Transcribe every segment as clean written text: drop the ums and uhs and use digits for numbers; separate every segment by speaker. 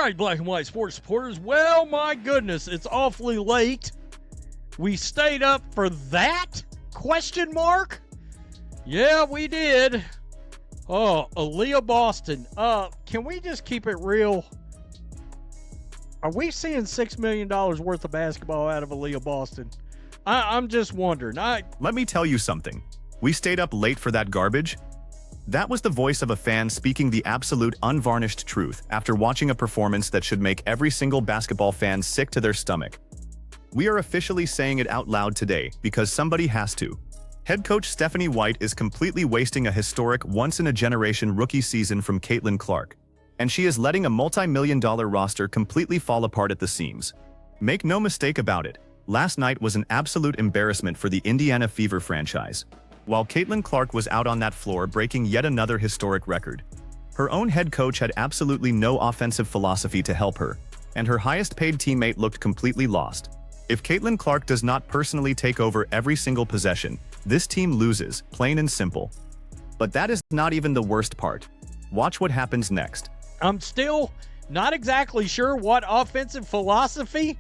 Speaker 1: right, black and white sports supporters. Well, my goodness, it's awfully late. We stayed up for that? Question mark? Yeah, we did. Oh, Aaliyah Boston. Can we just keep it real? Are we seeing $6 million worth of basketball out of Aaliyah Boston? I'm just wondering.
Speaker 2: Let me tell you something. We stayed up late for that garbage. That was the voice of a fan speaking the absolute unvarnished truth after watching a performance that should make every single basketball fan sick to their stomach. We are officially saying it out loud today because somebody has to. Head coach Stephanie White is completely wasting a historic once-in-a-generation rookie season from Caitlin Clark, and she is letting a multi-million-dollar roster completely fall apart at the seams. Make no mistake about it, last night was an absolute embarrassment for the Indiana Fever franchise. While Caitlin Clark was out on that floor breaking yet another historic record, her own head coach had absolutely no offensive philosophy to help her, and her highest-paid teammate looked completely lost. If Caitlin Clark does not personally take over every single possession, this team loses, plain and simple. But that is not even the worst part. Watch what happens next.
Speaker 1: I'm still not exactly sure what offensive philosophy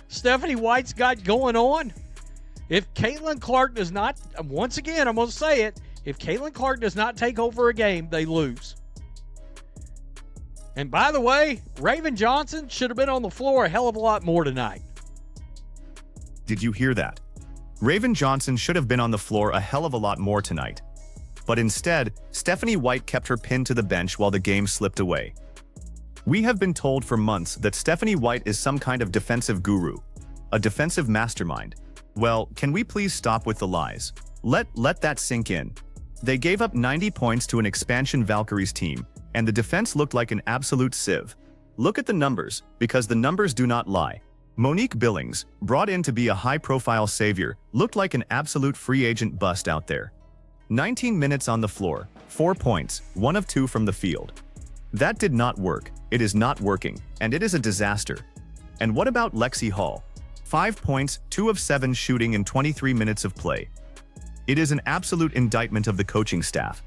Speaker 1: Stephanie White's got going on. If Caitlin Clark does not, once again, I'm going to say it, if Caitlin Clark does not take over a game, they lose. And by the way, Raven Johnson should have been on the floor a hell of a lot more tonight.
Speaker 2: Did you hear that? Raven Johnson should have been on the floor a hell of a lot more tonight. But instead, Stephanie White kept her pinned to the bench while the game slipped away. We have been told for months that Stephanie White is some kind of defensive guru, a defensive mastermind. Well, can we please stop with the lies? Let that sink in. They gave up 90 points to an expansion Valkyries team, and the defense looked like an absolute sieve. Look at the numbers, because the numbers do not lie. Monique Billings, brought in to be a high-profile savior, looked like an absolute free agent bust out there. 19 minutes on the floor, 4 points, 1 of 2 from the field. That did not work, it is not working, and it is a disaster. And what about Lexi Hall? 5 points, 2 of 7 shooting in 23 minutes of play. It is an absolute indictment of the coaching staff.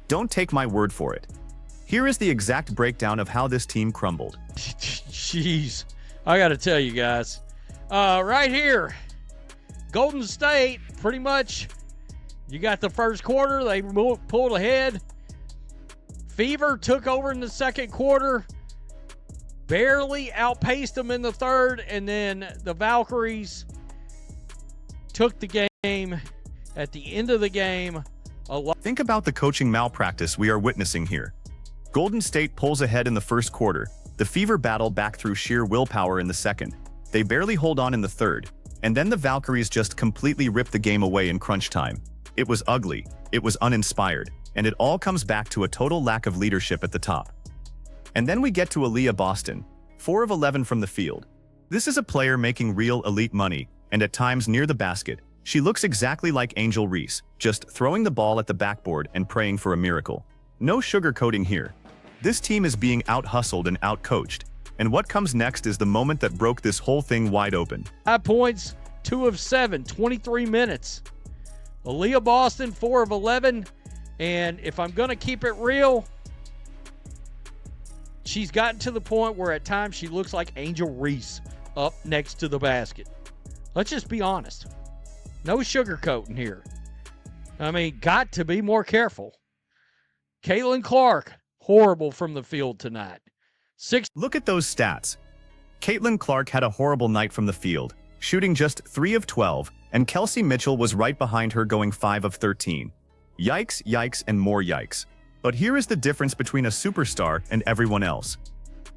Speaker 2: Don't take my word for it. Here is the exact breakdown of how this team crumbled.
Speaker 1: Jeez, I got to tell you guys. Right here, Golden State, pretty much, you got the first quarter, they pulled ahead. Fever took over in the second quarter, barely outpaced them in the third, and then the Valkyries took the game at the end of the game.
Speaker 2: Think about the coaching malpractice we are witnessing here. Golden State pulls ahead in the first quarter. The Fever battle back through sheer willpower in the second. They barely hold on in the third, and then the Valkyries just completely rip the game away in crunch time. It was ugly, it was uninspired, and it all comes back to a total lack of leadership at the top. And then we get to Aaliyah Boston, 4 of 11 from the field. This is a player making real elite money, and at times near the basket, she looks exactly like Angel Reese, just throwing the ball at the backboard and praying for a miracle. No sugarcoating here. This team is being out-hustled and out-coached, and what comes next is the moment that broke this whole thing wide open.
Speaker 1: 5 points, 2 of 7, 23 minutes. Aaliyah Boston, 4 of 11, and if I'm going to keep it real, she's gotten to the point where at times she looks like Angel Reese up next to the basket. Let's just be honest. No sugarcoating here. I mean, got to be more careful. Caitlin Clark, horrible from the field tonight.
Speaker 2: Look at those stats. Caitlin Clark had a horrible night from the field, shooting just 3 of 12, and Kelsey Mitchell was right behind her going 5 of 13. Yikes, yikes, and more yikes. But here is the difference between a superstar and everyone else.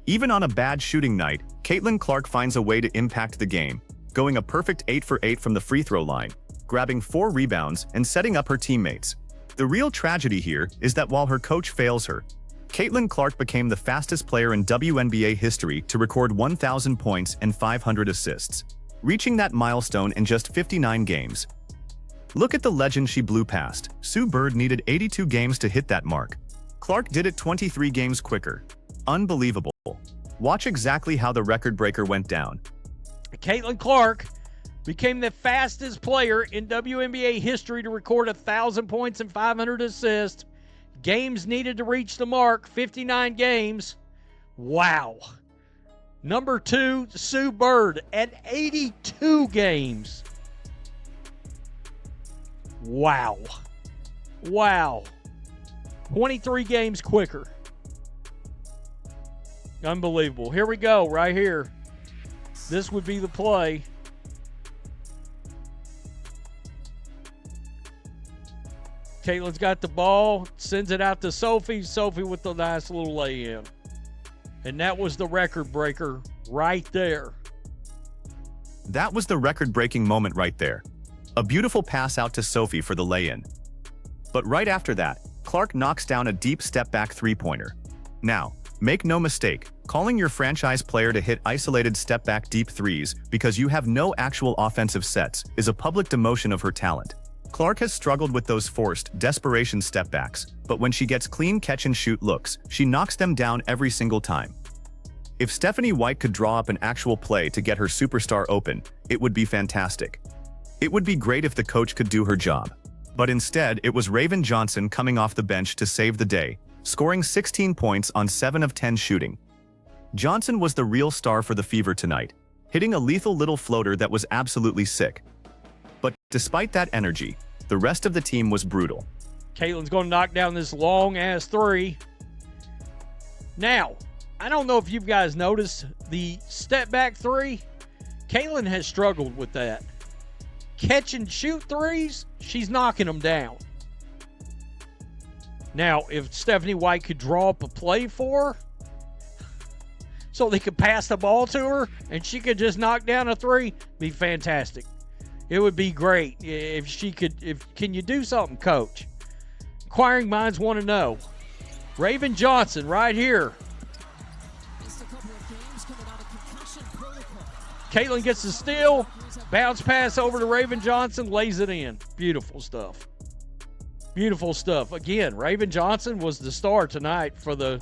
Speaker 2: Even on a bad shooting night, Caitlin Clark finds a way to impact the game, going a perfect 8 for 8 from the free throw line, grabbing 4 rebounds and setting up her teammates. The real tragedy here is that while her coach fails her, Caitlin Clark became the fastest player in WNBA history to record 1,000 points and 500 assists, reaching that milestone in just 59 games. Look at the legend she blew past. Sue Bird needed 82 games to hit that mark. Clark did it 23 games quicker. Unbelievable. Watch exactly how the record breaker went down.
Speaker 1: Caitlin Clark became the fastest player in WNBA history to record 1,000 points and 500 assists. Games needed to reach the mark, 59 games. Wow. Number 2, Sue Bird at 82 games. Wow. 23 games quicker. Unbelievable. Here we go, right here. This would be the play. Caitlin's got the ball, sends it out to Sophie. Sophie with the nice little lay-in. And that was the record breaker right there.
Speaker 2: That was the record-breaking moment right there. A beautiful pass out to Sophie for the lay-in. But right after that, Clark knocks down a deep step-back three-pointer. Now, make no mistake, calling your franchise player to hit isolated step-back deep threes because you have no actual offensive sets is a public demotion of her talent. Clark has struggled with those forced, desperation step-backs, but when she gets clean catch-and-shoot looks, she knocks them down every single time. If Stephanie White could draw up an actual play to get her superstar open, it would be fantastic. It would be great if the coach could do her job. But instead, it was Raven Johnson coming off the bench to save the day, scoring 16 points on 7 of 10 shooting. Johnson was the real star for the Fever tonight, hitting a lethal little floater that was absolutely sick. But despite that energy, the rest of the team was brutal.
Speaker 1: Caitlin's going to knock down this long-ass three. Now, I don't know if you guys noticed the step-back three. Caitlin has struggled with that. Catch and shoot threes, she's knocking them down. Now, if Stephanie White could draw up a play for her, so they could pass the ball to her and she could just knock down a three, be fantastic. It would be great if she could. Can you do something, Coach? Inquiring minds want to know. Raven Johnson right here. Caitlin gets the steal. Bounce pass over to Raven Johnson. Lays it in. Beautiful stuff. Beautiful stuff. Again, Raven Johnson was the star tonight for the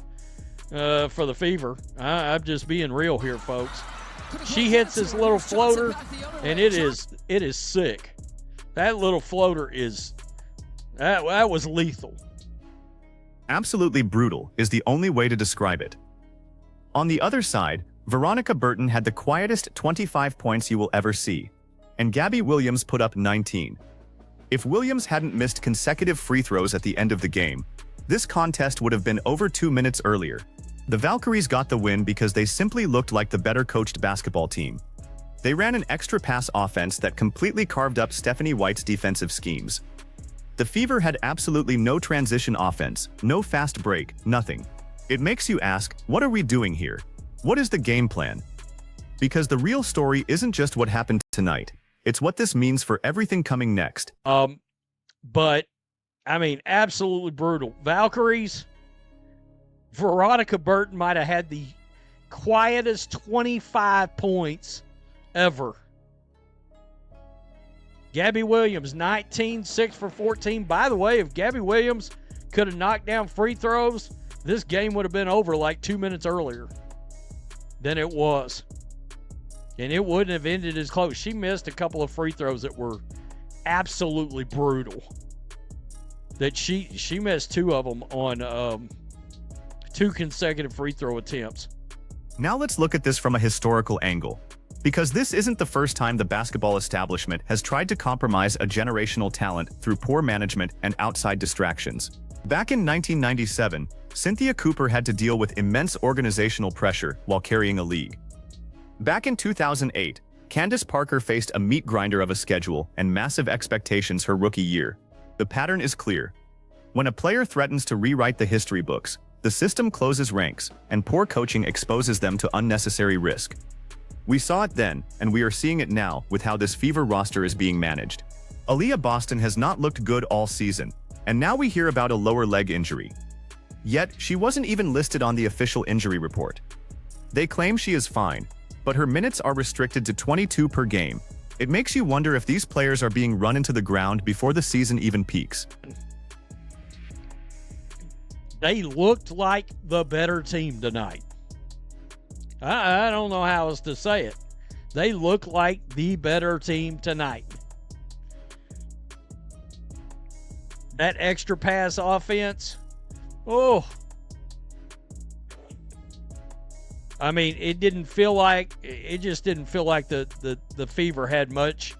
Speaker 1: Fever. I'm just being real here, folks. She hits this little floater, and it is sick. That little floater is that was lethal.
Speaker 2: Absolutely brutal is the only way to describe it. On the other side, Veronica Burton had the quietest 25 points you will ever see, and Gabby Williams put up 19. If Williams hadn't missed consecutive free throws at the end of the game, this contest would have been over 2 minutes earlier. The Valkyries got the win because they simply looked like the better coached basketball team. They ran an extra pass offense that completely carved up Stephanie White's defensive schemes. The Fever had absolutely no transition offense, no fast break, nothing. It makes you ask, what are we doing here? What is the game plan? Because the real story isn't just what happened tonight, it's what this means for everything coming next.
Speaker 1: But, I mean, absolutely brutal. Valkyries, Veronica Burton might have had the quietest 25 points ever. Gabby Williams, 19, 6 for 14. By the way, if Gabby Williams could have knocked down free throws, this game would have been over like 2 minutes earlier than it was. And it wouldn't have ended as close. She missed a couple of free throws that were absolutely brutal. That she missed 2 of them on 2 consecutive free throw attempts.
Speaker 2: Now let's look at this from a historical angle. Because this isn't the first time the basketball establishment has tried to compromise a generational talent through poor management and outside distractions. Back in 1997, Cynthia Cooper had to deal with immense organizational pressure while carrying a league. Back in 2008, Candace Parker faced a meat grinder of a schedule and massive expectations her rookie year. The pattern is clear. When a player threatens to rewrite the history books, the system closes ranks, and poor coaching exposes them to unnecessary risk. We saw it then, and we are seeing it now with how this Fever roster is being managed. Aaliyah Boston has not looked good all season, and now we hear about a lower leg injury. Yet, she wasn't even listed on the official injury report. They claim she is fine, but her minutes are restricted to 22 per game. It makes you wonder if these players are being run into the ground before the season even peaks.
Speaker 1: They looked like the better team tonight. I don't know how else to say it. They look like the better team tonight. That extra pass offense. Oh. I mean, it just didn't feel like the Fever had much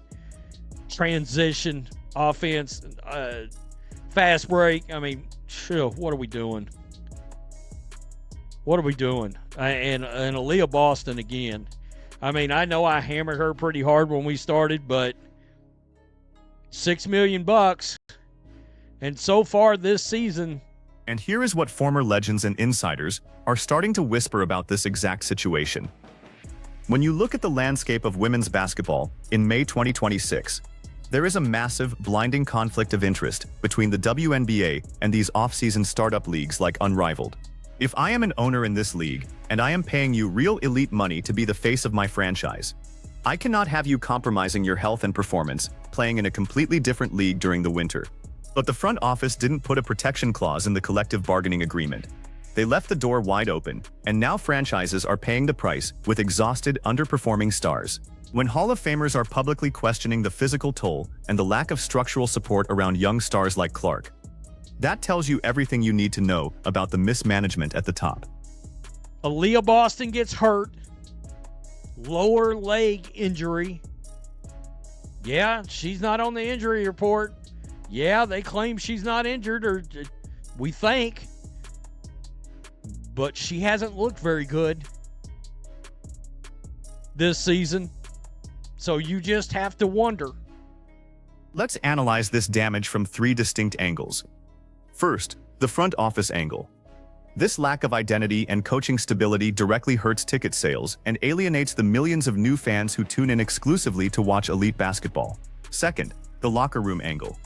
Speaker 1: transition offense, fast break. I mean, what are we doing? What are we doing? And Aaliyah Boston again. I mean, I know I hammered her pretty hard when we started, but $6 million, and so far this season.
Speaker 2: And here is what former legends and insiders are starting to whisper about this exact situation. When you look at the landscape of women's basketball in May 2026, there is a massive, blinding conflict of interest between the WNBA and these off-season startup leagues like unrivaled. If I am an owner in this league, and I am paying you real elite money to be the face of my franchise, I cannot have you compromising your health and performance playing in a completely different league during the winter. But the front office didn't put a protection clause in the collective bargaining agreement. They left the door wide open, and now franchises are paying the price with exhausted, underperforming stars. When Hall of Famers are publicly questioning the physical toll and the lack of structural support around young stars like Clark, that tells you everything you need to know about the mismanagement at the top.
Speaker 1: Aaliyah Boston gets hurt. Lower leg injury. Yeah, she's not on the injury report. Yeah, they claim she's not injured, or we think. But she hasn't looked very good this season. So you just have to wonder.
Speaker 2: Let's analyze this damage from 3 distinct angles. First, the front office angle. This lack of identity and coaching stability directly hurts ticket sales and alienates the millions of new fans who tune in exclusively to watch elite basketball. Second, the locker room angle.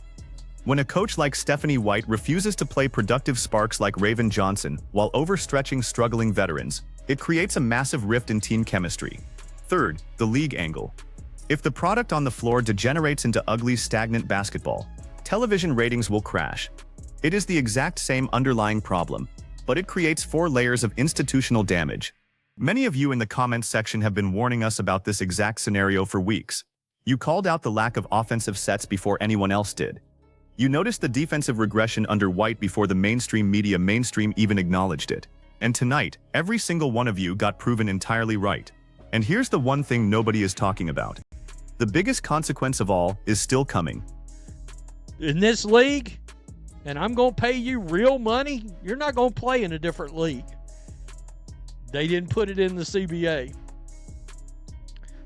Speaker 2: When a coach like Stephanie White refuses to play productive sparks like Raven Johnson while overstretching struggling veterans, it creates a massive rift in team chemistry. Third, the league angle. If the product on the floor degenerates into ugly, stagnant basketball, television ratings will crash. It is the exact same underlying problem, but it creates 4 layers of institutional damage. Many of you in the comments section have been warning us about this exact scenario for weeks. You called out the lack of offensive sets before anyone else did. You noticed the defensive regression under White before the mainstream media even acknowledged it. And tonight, every single one of you got proven entirely right. And here's the one thing nobody is talking about. The biggest consequence of all is still coming.
Speaker 1: In this league, and I'm going to pay you real money, you're not going to play in a different league. They didn't put it in the CBA.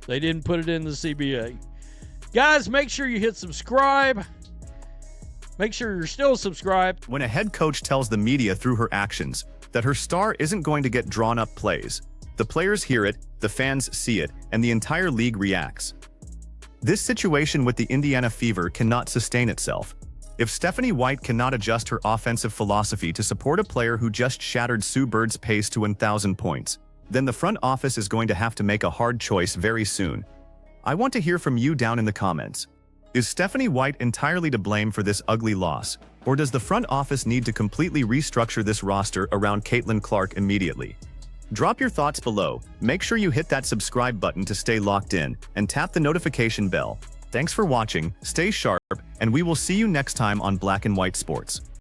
Speaker 1: They didn't put it in the CBA. Guys, make sure you hit subscribe. Make sure you're still subscribed.
Speaker 2: When a head coach tells the media through her actions that her star isn't going to get drawn-up plays, the players hear it, the fans see it, and the entire league reacts. This situation with the Indiana Fever cannot sustain itself. If Stephanie White cannot adjust her offensive philosophy to support a player who just shattered Sue Bird's pace to 1,000 points, then the front office is going to have to make a hard choice very soon. I want to hear from you down in the comments. Is Stephanie White entirely to blame for this ugly loss, or does the front office need to completely restructure this roster around Caitlin Clark immediately? Drop your thoughts below, make sure you hit that subscribe button to stay locked in, and tap the notification bell. Thanks for watching, stay sharp, and we will see you next time on Black and White Sports.